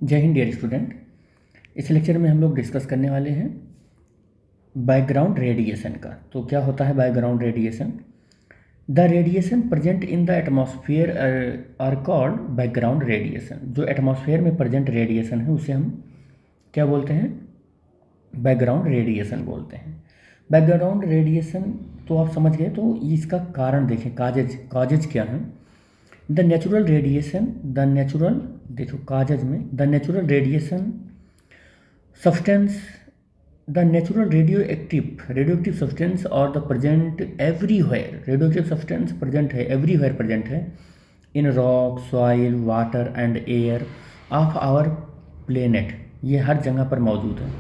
जय Hind dear student. इस lecture में हम लोग डिस्कस करने वाले हैं बैकग्राउंड रेडिएशन का। तो क्या होता है background radiation? The radiation present in the atmosphere are called background radiation. जो एटमॉस्फेयर में प्रेजेंट रेडिएशन है उसे हम क्या बोलते हैं? बैकग्राउंड रेडिएशन बोलते हैं। बैकग्राउंड रेडिएशन तो आप समझ गए। तो इसका कारण देखें, काजेज क्या हैं। The natural radiation, the natural, देखो कागज में the natural radiation substance, the natural radioactive substance और the present everywhere, radioactive substance present है, एवरीवेयर प्रेजेंट है in rock, soil, water and air of our planet. ये हर जगह पर मौजूद है।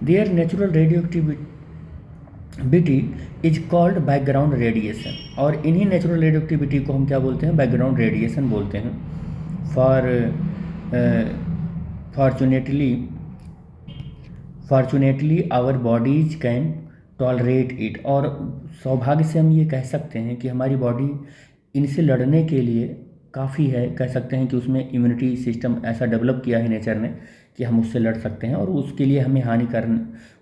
There natural radioactivity is called background radiation. और इन्हीं नेचुरल रेडियो एक्टिविटी को हम क्या बोलते हैं? बैकग्राउंड रेडिएशन बोलते हैं। Fortunately our bodies can tolerate it. और सौभाग्य से हम ये कह सकते हैं कि हमारी बॉडी इनसे लड़ने के लिए काफ़ी है। कह सकते हैं कि उसमें इम्यूनिटी सिस्टम ऐसा डेवलप किया है नेचर ने कि हम उससे लड़ सकते हैं। और उसके लिए हमें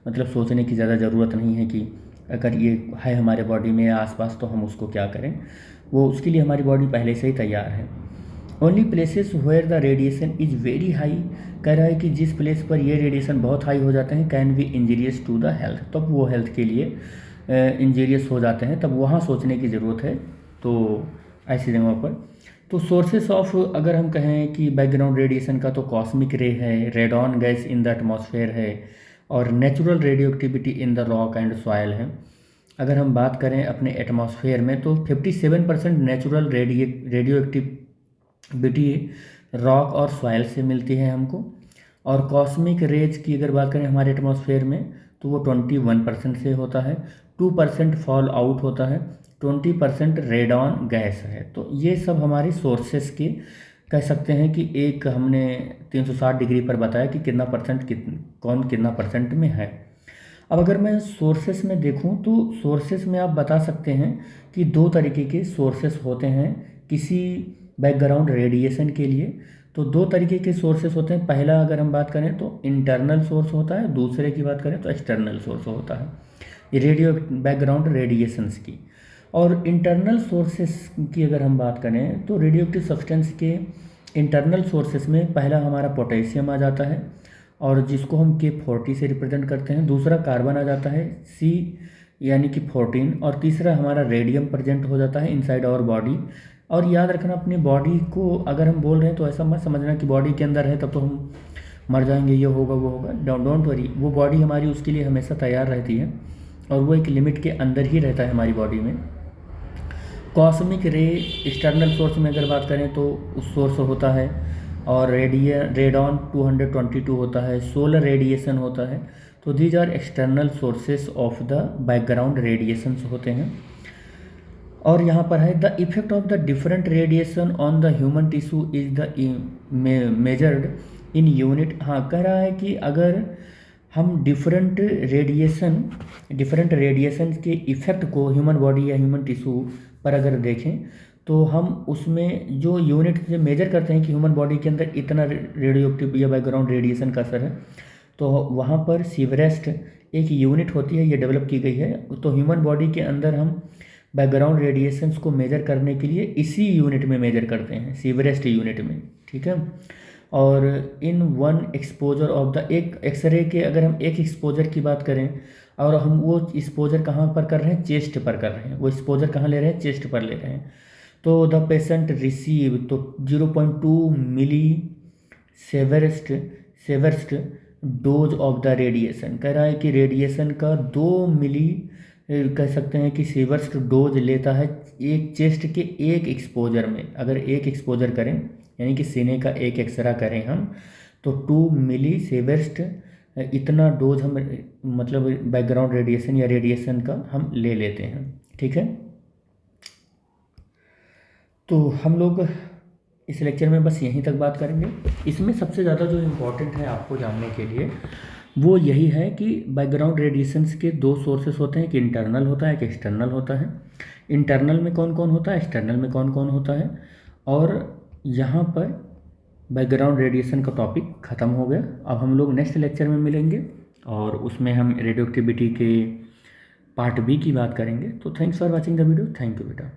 मतलब सोचने की ज़्यादा ज़रूरत नहीं है कि अगर ये है हमारे बॉडी में आसपास तो हम उसको क्या करें। वो उसके लिए हमारी बॉडी पहले से ही तैयार है। Only places where the radiation is very high, कह रहा है कि जिस प्लेस पर ये रेडिएशन बहुत हाई हो जाते हैं can be injurious to the health, तब वो हेल्थ के लिए इंजीरियस हो जाते हैं, तब वहाँ सोचने की ज़रूरत है। तो ऐसी जगहों पर तो सोर्सेस ऑफ अगर हम कहें कि बैकग्राउंड रेडिएशन का, तो कॉस्मिक रे है, radon gas in the atmosphere है, और natural radio activity in the rock and soil है। अगर हम बात करें अपने एटमॉस्फेयर में तो 57% नेचुरल रेडियो एक्टिविटी रॉक और सॉयल से मिलती है हमको। और कॉस्मिक रेज की अगर बात करें हमारे एटमॉस्फेयर में तो वो 21% से होता है, 2% फॉल आउट होता है, 20% रेडॉन गैस है। तो ये सब हमारे सोर्सेस के कह सकते हैं कि एक हमने 360 डिग्री पर बताया कि कितना परसेंट कौन कितना परसेंट में है। अब अगर मैं सोर्सेस में देखूं तो सोर्सेस में आप बता सकते हैं कि दो तरीके के सोर्सेस होते हैं किसी बैकग्राउंड रेडिएशन के लिए। तो दो तरीके के सोर्सेस होते हैं। पहला अगर हम बात करें तो इंटरनल सोर्स होता है, दूसरे की बात करें तो एक्सटर्नल सोर्स होता है ये बैकग्राउंड रेडिएशंस की। और इंटरनल सोर्सेस की अगर हम बात करें तो रेडियो एक्टिव सब्सटेंस के इंटरनल सोर्सेस में पहला हमारा पोटेशियम आ जाता है, और जिसको हम K40 से रिप्रेजेंट करते हैं। दूसरा कार्बन आ जाता है C यानी कि 14, और तीसरा हमारा रेडियम प्रेजेंट हो जाता है इनसाइड आवर बॉडी। और याद रखना अपनी बॉडी को अगर हम बोल रहे हैं तो ऐसा मत समझना कि बॉडी के अंदर है तब तो हम मर जाएंगे, ये होगा वो होगा। डोंट वरी, वो बॉडी हमारी उसके लिए हमेशा तैयार रहती है और वो एक लिमिट के अंदर ही रहता है हमारी बॉडी में। कॉस्मिक रे एक्सटर्नल सोर्स में अगर बात करें तो उस सोर्स होता है, और रेडॉन 222 होता है, सोलर रेडिएशन होता है। तो these are external sources of the background radiations होते हैं। और यहाँ पर है the effect of the different radiation on the human tissue is the measured in unit. हाँ, कह रहा है कि अगर हम डिफरेंट रेडिएशन के इफ़ेक्ट को ह्यूमन बॉडी या ह्यूमन टिश्यू पर अगर देखें तो हम उसमें जो यूनिट से मेजर करते हैं कि ह्यूमन बॉडी के अंदर इतना रेडियो एक्टिव या बैकग्राउंड रेडिएशन का असर है, तो वहाँ पर सीवरेस्ट एक यूनिट होती है, ये डेवलप की गई है। तो ह्यूमन बॉडी के अंदर हम बैकग्राउंड रेडिएशंस को मेजर करने के लिए इसी यूनिट में मेजर करते हैं, सीवरेस्ट यूनिट में, ठीक है। और in one exposure of the एक एक्सरे के अगर हम एक एक्सपोजर की बात करें, और हम वो एक्सपोजर कहाँ पर कर रहे हैं? चेस्ट पर कर रहे हैं। वो एक्सपोजर कहाँ ले रहे हैं? चेस्ट पर ले रहे हैं। तो द पेशेंट रिसीव तो 0.2 मिली सेवर्स्ट डोज ऑफ द रेडिएशन। कह रहा है कि रेडिएशन का 2 मिली कह सकते हैं कि सीवर्स्ट डोज लेता है एक चेस्ट के एक एक्सपोजर में। अगर एक एक्सपोजर करें यानी कि सीने का एक एक्सरा करें हम, तो 2 मिली सीवर्स्ट इतना डोज हम मतलब बैकग्राउंड रेडिएशन या रेडिएशन का हम ले लेते हैं, ठीक है। तो हम लोग इस लेक्चर में बस यहीं तक बात करेंगे। इसमें सबसे ज़्यादा जो इम्पोर्टेंट है आपको जानने के लिए वो यही है कि बैकग्राउंड रेडिएशंस के दो सोर्सेस होते हैं, एक इंटरनल होता है, एक एक्सटर्नल होता है। इंटरनल में कौन कौन होता है, एक्सटर्नल में कौन कौन होता है। और यहाँ पर बैकग्राउंड रेडिएशन का टॉपिक ख़त्म हो गया। अब हम लोग नेक्स्ट लेक्चर में मिलेंगे और उसमें हम रेडियो एक्टिविटी के पार्ट बी की बात करेंगे। तो thanks for watching the video. Thank you बेटा।